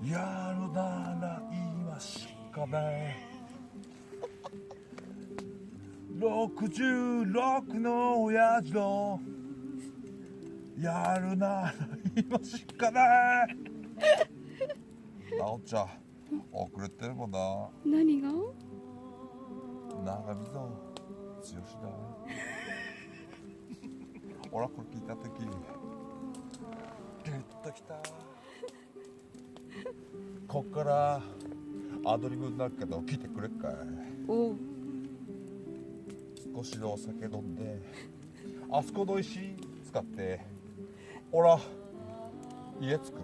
やるなら今しかね66の親父のやるなら今しかねなおちゃん遅れてるもんな。何が？長見ぞ強しだ俺はこれ聞いた時グッときた。こっからアドリブになるけど聞いてくれっかい。おう。少しのお酒飲んであそこの石使って俺は家作る。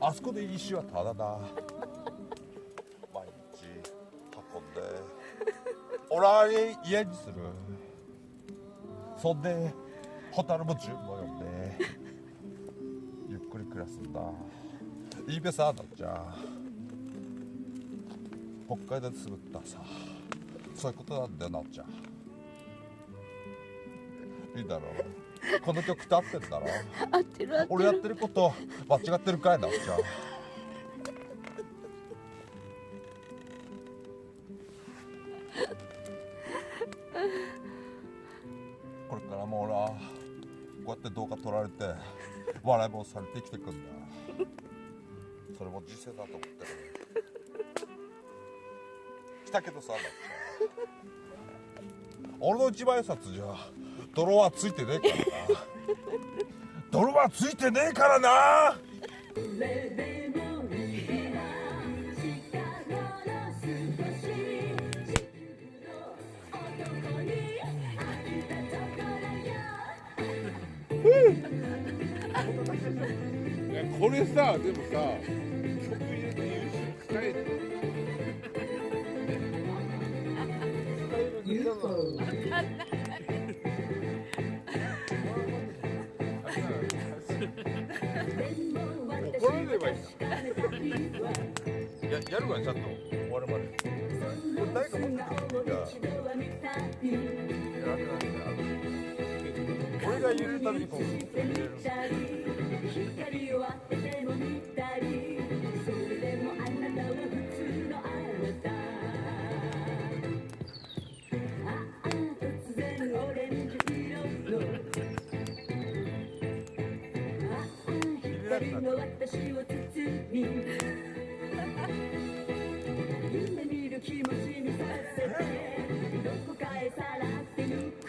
あそこで石はただだ。毎日運んで俺は家にする。そんでホタルも10も読んでゆっくり暮らすんだ。いいべさなっちゃ北海道で住むったさそういうことなんだよなっちゃいいだろこの曲って合ってんだろ。合ってる合ってる。俺やってること間違ってるかいなっちゃこれからも俺はこうやって動画撮られて笑いもされて生きてくんだ。それも人生だと思ってる。来たけどさだって俺の一万円札じゃ泥はついてねえからな。泥はついてねえからな。いやこれさでもさ曲入れて優秀使えるギターなの怒られればいいんだ。やるわちゃんと終わるまで。これ誰か持ってくるんだ。俺が言うたびにこう入れる。私を包み夢見る気持ちにさせてどこかへさらってゆく